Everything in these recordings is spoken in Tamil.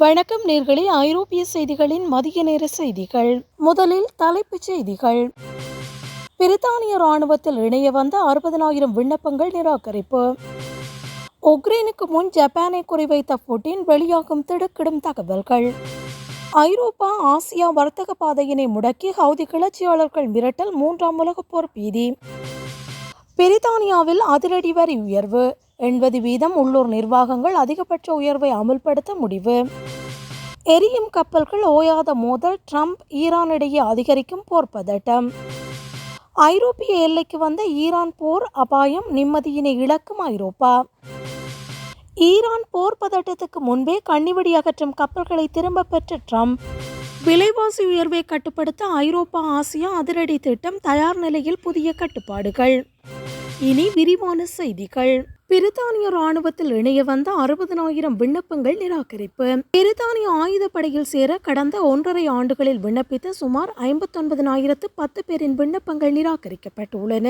வணக்கம் நேர்களே, ஐரோப்பிய செய்திகளின் மதிய நேர செய்திகள். முதலில் தலைப்புச் செய்திகள். பிரித்தானிய ராணுவத்தில் இணைய வந்த 60,000 விண்ணப்பங்கள் நிராகரிப்பு. உக்ரைனுக்கு முன் ஜப்பானை குறிவைத்த புட்டின், வெளியாகும் திடுக்கிடும் தகவல்கள். ஐரோப்பா ஆசியா வர்த்தக பாதையினை முடக்கி ஹவுதி கிளர்ச்சியாளர்கள் மிரட்டல், 3ஆம் உலகப் போர் பீதி. பிரித்தானியாவில் அதிரடி வரி உயர்வு, 80% உள்ளூர் நிர்வாகங்கள் அதிகபட்ச உயர்வை அமுல்படுத்த முடிவு. எரியும் கப்பல்கள் ஓயாத மோதல், ட்ரம்ப் ஈரான் இடையே அதிகரிக்கும் போர் பதட்டம். ஐரோப்பிய எல்லைக்கு வந்த ஈரான், போர் அபாயம், நிம்மதியினை இழக்கும் ஐரோப்பா. ஈரான் போர் பதட்டத்துக்கு முன்பே கண்ணிவெடி அகற்றும் கப்பல்களை திரும்ப பெற்ற ட்ரம்ப். விலைவாசி உயர்வை கட்டுப்படுத்த ஐரோப்பா ஆசியா அதிரடி திட்டம், தயார் நிலையில் புதிய கட்டுப்பாடுகள். இனி விரிவான செய்திகள். பிரித்தானிய ராணுவத்தில் இணைய வந்த 60,000 விண்ணப்பங்கள் நிராகரிப்பு. பிரித்தானிய ஆயுதப்படையில் சேர கடந்த 1.5 ஆண்டுகளில் விண்ணப்பித்த சுமார் 59,010 பேரின் விண்ணப்பங்கள் நிராகரிக்கப்பட்டுள்ளன.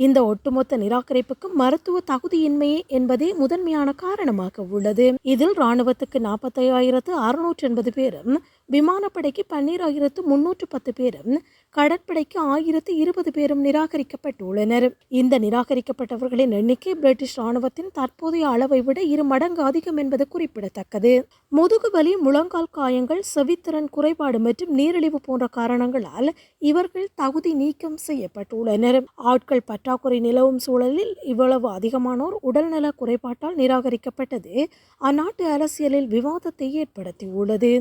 இந்த ஒட்டுமொத்த நிராகரிப்புக்கு மருத்துவ தகுதியின்மையே என்பதே முதன்மையான காரணமாக உள்ளது. இதில் ராணுவத்துக்கு 45,680 பேரும், விமானப்படைக்கு 12,310 பேரும், கடற்படைக்கு 1,020 பேரும் நிராகரிக்கப்பட்டுள்ளனர். இந்த நிராகரிக்கப்பட்டவர்களின் எண்ணிக்கை பிரிட்டிஷ் ராணுவத்தின் தற்போதைய அளவை விட 2 மடங்கு அதிகம் என்பது குறிப்பிடத்தக்கது. முதுகுவலி, முழங்கால் காயங்கள், செவித்திறன் குறைபாடு மற்றும் நீரிழிவு போன்ற காரணங்களால் இவர்கள் தகுதி நீக்கம் செய்யப்பட்டுள்ளனர். ஆட்கள் பற்றாக்குறை நிலவும் சூழலில் இவ்வளவு அதிகமானோர் உடல்நல குறைபாட்டால் நிராகரிக்கப்பட்டது அந்நாட்டு அரசியலில் விவாதத்தை ஏற்படுத்தியுள்ளது.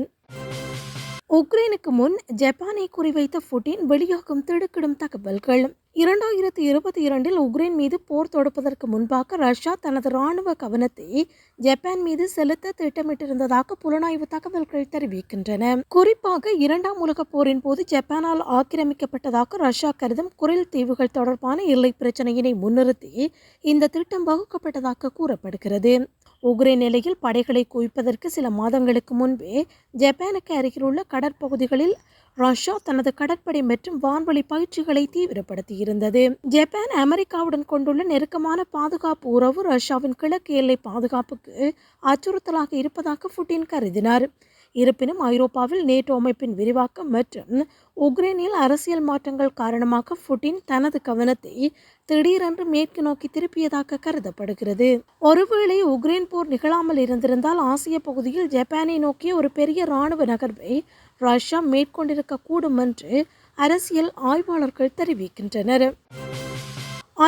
உக்ரைனுக்கு முன் ஜப்பானை குறிவைத்த புட்டின், வெளியாகும் திடுக்கிடும் தகவல்கள். 2022 உக்ரைன் மீது போர் தொடுப்பதற்கு முன்பாக ரஷ்யா தனது ராணுவ கவனத்தை ஜப்பான் மீது செலுத்த திட்டமிட்டிருந்ததாக புலனாய்வு தகவல்கள் தெரிவிக்கின்றன. குறிப்பாக 2ஆம் உலகப் போரின் போது ஜப்பானால் ஆக்கிரமிக்கப்பட்டதாக ரஷ்யா கருதும் குரில் தீவுகள் தொடர்பான எல்லை பிரச்சினையினை முன்னிறுத்தி இந்த திட்டம் வகுக்கப்பட்டதாக கூறப்படுகிறது. உக்ரைன் எல்லையில் படைகளை குவிப்பதற்கு சில மாதங்களுக்கு முன்பே ஜப்பானுக்கு அருகிலுள்ள கடற்பகுதிகளில் ரஷ்யா தனது கடற்படை மற்றும் வான்வழி பயிற்சிகளை தீவிரப்படுத்தியிருந்தது. ஜப்பான் அமெரிக்காவுடன் கொண்டுள்ள நெருக்கமான பாதுகாப்பு உறவு ரஷ்யாவின் கிழக்கு எல்லை பாதுகாப்புக்கு அச்சுறுத்தலாக இருப்பதாக புட்டின் கருதினார். இருப்பினும் ஐரோப்பாவில் நேட்டோ அமைப்பின் விரிவாக்கம் மற்றும் உக்ரைனில் அரசியல் மாற்றங்கள் காரணமாக புட்டின் தனது கவனத்தை திடீரென்று மேற்கு நோக்கி திருப்பியதாக கருதப்படுகிறது. ஒருவேளை உக்ரைன் போர் நிகழாமல் இருந்திருந்தால் ஆசிய பகுதியில் ஜப்பானை நோக்கிய ஒரு பெரிய இராணுவ நகர்வை ரஷ்யா மேற்கொண்டிருக்க கூடும் என்று அரசியல் ஆய்வாளர்கள் தெரிவிக்கின்றனர்.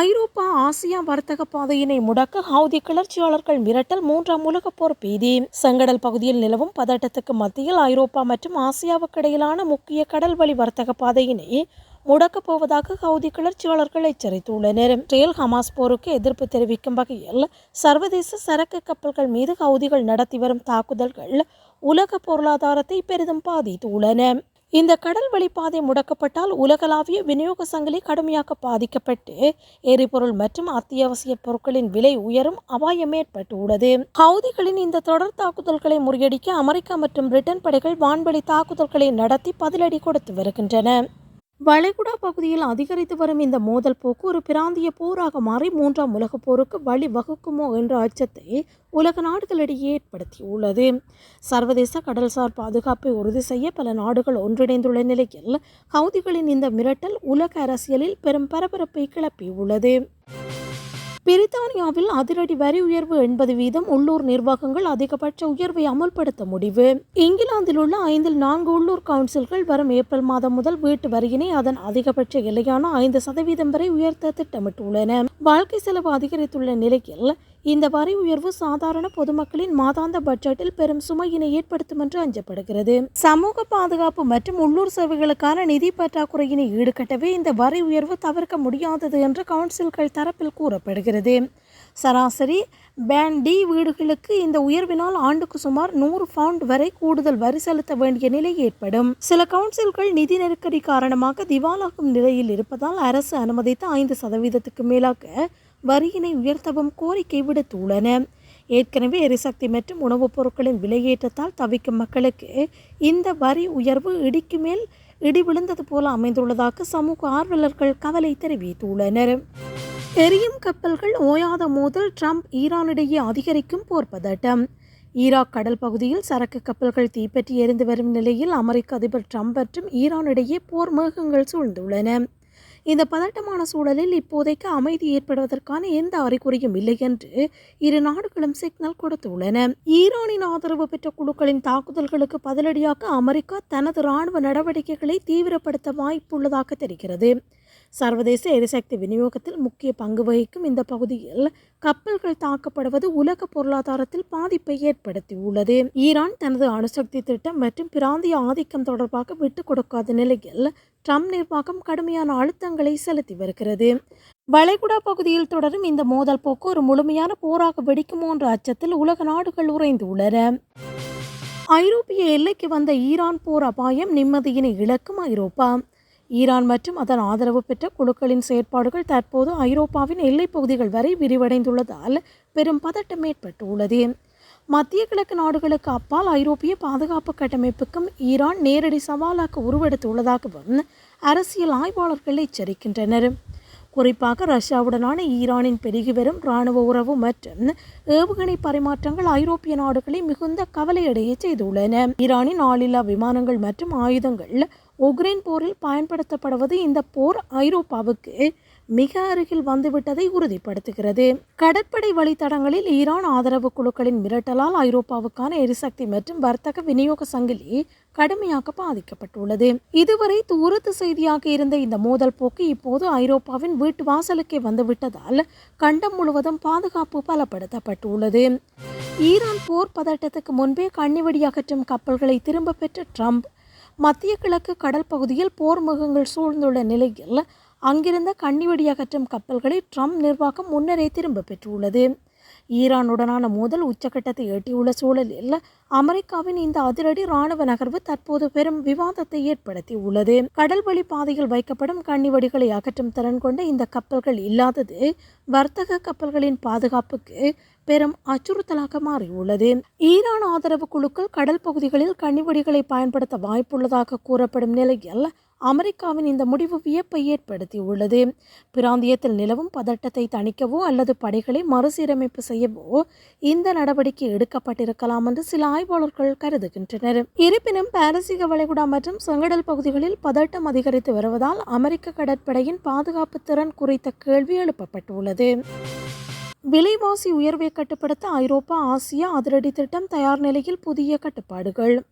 ஐரோப்பா ஆசியா வர்த்தக பாதையினை முடக்க ஹவுதி கிளர்ச்சியாளர்கள் மிரட்டல், 3ஆம் உலகப் போர் பீதி. செங்கடல் பகுதியில் நிலவும் பதட்டத்துக்கு மத்தியில் ஐரோப்பா மற்றும் ஆசியாவுக்கு இடையிலான முக்கிய கடல்வழி வர்த்தக பாதையினை முடக்கப் போவதாக ஹவுதி கிளர்ச்சியாளர்கள் எச்சரித்துள்ளனர். இஸ்ரேல் ஹமாஸ் போருக்கு எதிர்ப்பு தெரிவிக்கும் வகையில் சர்வதேச சரக்கு கப்பல்கள் மீது ஹவுதிகள் நடத்தி வரும் தாக்குதல்கள் உலக பொருளாதாரத்தை பெரிதும் பாதித்துள்ளன. இந்த கடல் வழிப்பாதை முடக்கப்பட்டால் உலகளாவிய விநியோக சங்கிலி கடுமையாக பாதிக்கப்பட்டு எரிபொருள் மற்றும் அத்தியாவசிய பொருட்களின் விலை உயரும் அபாயம் ஏற்பட்டுள்ளது. ஹவுதிகளின் இந்த தொடர் தாக்குதல்களை முறியடிக்க அமெரிக்கா மற்றும் பிரிட்டன் படைகள் வான்வழி தாக்குதல்களை நடத்தி பதிலடி கொடுத்து வருகின்றன. வளைகுடா பகுதியில் அதிகரித்து வரும் இந்த மோதல் போக்கு ஒரு பிராந்திய போராக மாறி 3ஆம் உலகப் போருக்கு வழி வகுக்குமோ என்ற அச்சத்தை உலக நாடுகளிடையே ஏற்படுத்தியுள்ளது. சர்வதேச கடல்சார் பாதுகாப்பை உறுதி செய்ய பல நாடுகள் ஒன்றிணைந்துள்ள நிலையில் ஹவுதிகளின் இந்த மிரட்டல் உலக அரசியலில் பெரும் பரபரப்பை கிளப்பியுள்ளது. பிரித்தானியாவில் அதிரடி வரி உயர்வு, 80% உள்ளூர் நிர்வாகங்கள் அதிகபட்ச உயர்வை அமல்படுத்த முடிவு. இங்கிலாந்தில் உள்ள 5 4 உள்ளூர் கவுன்சில்கள் வரும் ஏப்ரல் மாதம் முதல் வீட்டு வரியினை அதன் அதிகபட்ச எல்லையான 5% வரை உயர்த்த திட்டமிட்டுள்ளன. வாழ்க்கை செலவு அதிகரித்துள்ள நிலையில் இந்த வரி உயர்வு சாதாரண பொதுமக்களின் மாதாந்த பட்ஜெட்டில் பெரும் சுமையினை ஏற்படுத்தும் என்று அஞ்சப்படுகிறது. சமூக பாதுகாப்பு மற்றும் உள்ளூர் சேவைகளுக்கான நிதி பற்றாக்குறையினை ஈடுகட்டவே இந்த வரி உயர்வு தவிர்க்க முடியாதது என்று கவுன்சில்கள் தரப்பில் கூறப்படுகிறது. சராசரி பேண்ட் டி வீடுகளுக்கு இந்த உயர்வினால் ஆண்டுக்கு சுமார் 100 பவுண்ட் வரை கூடுதல் வரி செலுத்த வேண்டிய நிலை ஏற்படும். சில கவுன்சில்கள் நிதி நெருக்கடி காரணமாக திவாலாகும் நிலையில் இருப்பதால் அரசு அனுமதித்த 5%க்கு மேலாக வரியினை உயர்த்தவும் கோரிக்கை விடுத்துள்ளன. ஏற்கனவே எரிசக்தி மற்றும் உணவுப் பொருட்களின் விலையேற்றத்தால் தவிக்கும் மக்களுக்கு இந்த வரி உயர்வு இடிக்கு மேல் இடி விழுந்தது போல அமைந்துள்ளதாக சமூக ஆர்வலர்கள் கவலை தெரிவித்துள்ளனர். எரியும் கப்பல்கள் ஓயாத மோதல், ட்ரம்ப் ஈரானிடையே அதிகரிக்கும் போர் பதட்டம். ஈராக் கடல் பகுதியில் சரக்கு கப்பல்கள் தீப்பற்றி எரிந்து வரும் நிலையில் அமெரிக்க அதிபர் ட்ரம்ப் மற்றும் ஈரான் இடையே போர் மேகங்கள் சூழ்ந்துள்ளன. இந்த பதட்டமான சூழலில் இப்போதைக்கு அமைதி ஏற்படுவதற்கான எந்த அறிகுறியும் இல்லை என்று இரு நாடுகளும் சிக்னல் கொடுத்துள்ளன. ஈரானின் ஆதரவு பெற்ற குழுக்களின் தாக்குதல்களுக்கு பதிலடியாக அமெரிக்கா தனது இராணுவ நடவடிக்கைகளை தீவிரப்படுத்த வாய்ப்புள்ளதாக தெரிகிறது. சர்வதேச எரிசக்தி விநியோகத்தில் முக்கிய பங்கு வகிக்கும் இந்த பகுதியில் கப்பல்கள் தாக்கப்படுவது உலக பொருளாதாரத்தில் பாதிப்பை ஏற்படுத்தியுள்ளது. ஈரான் தனது அணுசக்தி திட்டம் மற்றும் பிராந்திய ஆதிக்கம் தொடர்பாக விட்டுக் கொடுக்காத நிலையில் ட்ரம்ப் நிர்வாகம் கடுமையான அழுத்தங்களை செலுத்தி வருகிறது. வளைகுடா பகுதியில் தொடரும் இந்த மோதல் போக்கு ஒரு முழுமையான போராக வெடிக்குமோ என்ற அச்சத்தில் உலக நாடுகள் உறைந்துள்ளன. ஐரோப்பிய எல்லைக்கு வந்த ஈரான் போர் அபாயம் நிம்மதியினை இழக்கும் ஐரோப்பா. ஈரான் மற்றும் அதன் ஆதரவு பெற்ற குழுக்களின் செயற்பாடுகள் தற்போது ஐரோப்பாவின் எல்லைப் பகுதிகள் வரை விரிவடைந்துள்ளதால் பெரும் பதட்டம் ஏற்பட்டுள்ளது. மத்திய கிழக்கு நாடுகளுக்கு அப்பால் ஐரோப்பிய பாதுகாப்பு கட்டமைப்புக்கும் ஈரான் நேரடி சவாலாக உருவெடுத்துள்ளதாகவும் அரசியல் ஆய்வாளர்கள் எச்சரிக்கின்றனர். குறிப்பாக ரஷ்யாவுடனான ஈரானின் பெருகி வரும் இராணுவ உறவு மற்றும் ஏவுகணை பரிமாற்றங்கள் ஐரோப்பிய நாடுகளை மிகுந்த கவலையடைய செய்துள்ளன. ஈரானின் ஆளில்லா விமானங்கள் மற்றும் ஆயுதங்கள் உக்ரைன் போரில் பயன்படுத்தப்படுவது இந்த போர் ஐரோப்பாவுக்கு மிக அருகில் வந்துவிட்டதை உறுதிப்படுத்துகிறது. கடற்படை வழித்தடங்களில் ஈரான் ஆதரவு குழுக்களின் மிரட்டலால் ஐரோப்பாவுக்கான எரிசக்தி மற்றும் வர்த்தக விநியோக சங்கிலி கடுமையாக பாதிக்கப்பட்டுள்ளது. இதுவரை தூரத்து செய்தியாக இருந்த இந்த மோதல் போக்கு இப்போது ஐரோப்பாவின் வீட்டு வாசலுக்கே வந்துவிட்டதால் கண்டம் முழுவதும் பாதுகாப்பு பலப்படுத்தப்பட்டுள்ளது. ஈரான் போர் பதட்டத்துக்கு முன்பே கண்ணிவெடி அகற்றும் கப்பல்களை திரும்ப பெற்ற ட்ரம்ப் மத்திய கிழக்கு கடல் பகுதியில் போர் முகங்கள் சூழ்ந்துள்ள நிலையில் அங்கிருந்த கண்ணிவெடி அகற்றும் கப்பல்களை ட்ரம்ப் நிர்வாகம் முன்னரே திரும்ப பெற்றுள்ளது. ஈரானுடனான மோதல் உச்சக்கட்டத்தை எட்டியுள்ள சூழலில் அமெரிக்காவின் இந்த அதிரடி இராணுவ நகர்வு தற்போது பெரும் விவாதத்தை ஏற்படுத்தியுள்ளது. கடல்வழி பாதையில் வைக்கப்படும் கண்ணிவெடிகளை அகற்றும் திறன் கொண்ட இந்த கப்பல்கள் இல்லாதது வர்த்தக கப்பல்களின் பாதுகாப்புக்கு பெரும் அச்சுறுத்தலாக மாறியுள்ளது. ஈரான் ஆதரவு குழுக்கள் கடல் பகுதிகளில் கண்ணிவெடிகளை பயன்படுத்த வாய்ப்புள்ளதாக கூறப்படும் நிலையில் அமெரிக்காவின் இந்த முடிவு வியப்பை ஏற்படுத்தியுள்ளது. பிராந்தியத்தில் நிலவும் பதட்டத்தை தணிக்கவோ அல்லது படைகளை மறுசீரமைப்பு செய்யவோ இந்த நடவடிக்கை எடுக்கப்பட்டிருக்கலாம் என்று சில ஆய்வாளர்கள் கருதுகின்றனர். இருப்பினும் பாரசீக வளைகுடா மற்றும் செங்கடல் பகுதிகளில் பதட்டம் அதிகரித்து வருவதால் அமெரிக்க கடற்படையின் பாதுகாப்பு திறன் குறித்த கேள்வி எழுப்பப்பட்டுள்ளது. விலைவாசி உயர்வை கட்டுப்படுத்த ஐரோப்பா ஆசியா அதிரடி திட்டம் தயார் நிலையில் புதிய கட்டுப்பாடுகள்.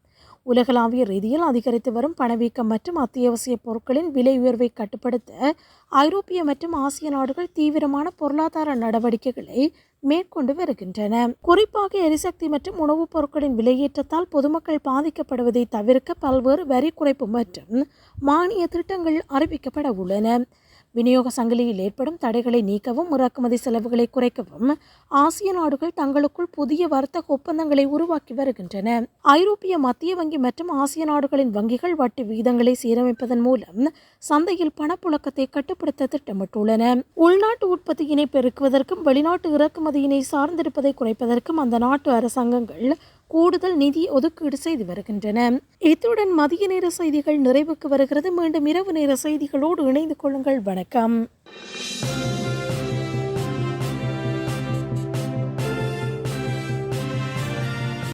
உலகளாவிய ரீதியில் அதிகரித்து வரும் பணவீக்கம் மற்றும் அத்தியாவசிய பொருட்களின் விலை உயர்வை கட்டுப்படுத்த ஐரோப்பிய மற்றும் ஆசிய நாடுகள் தீவிரமான பொருளாதார நடவடிக்கைகளை மேற்கொண்டு வருகின்றன. குறிப்பாக எரிசக்தி மற்றும் உணவுப் பொருட்களின் விலையேற்றத்தால் பொதுமக்கள் பாதிக்கப்படுவதை தவிர்க்க பல்வேறு வரி குறைப்பு மற்றும் மானிய திட்டங்கள் அறிவிக்கப்பட உள்ளன. விநியோக சங்கிலியில் ஏற்படும் தடைகளை நீக்கவும் இறக்குமதி செலவுகளை குறைக்கவும் ஆசிய நாடுகள் தங்களுக்குள் புதிய வர்த்தக ஒப்பந்தங்களை உருவாக்கி வருகின்றன. ஐரோப்பிய மத்திய வங்கி மற்றும் ஆசிய நாடுகளின் வங்கிகள் வட்டி விகிதங்களை சீரமைப்பதன் மூலம் சந்தையில் பணப்புழக்கத்தை கட்டுப்படுத்த திட்டமிட்டுள்ளன. உள்நாட்டு உற்பத்தியினை பெருக்குவதற்கும் வெளிநாட்டு இறக்குமதியினை சார்ந்திருப்பதை குறைப்பதற்கும் அந்த நாட்டு அரசாங்கங்கள் கூடுதல் நிதி ஒதுக்கீடு செய்து வருகின்றன. இத்துடன் மதிய நேர செய்திகள் நிறைவுக்கு வருகிறது. மீண்டும் இரவு நேர செய்திகளோடு இணைந்து கொள்ளுங்கள். வணக்கம்.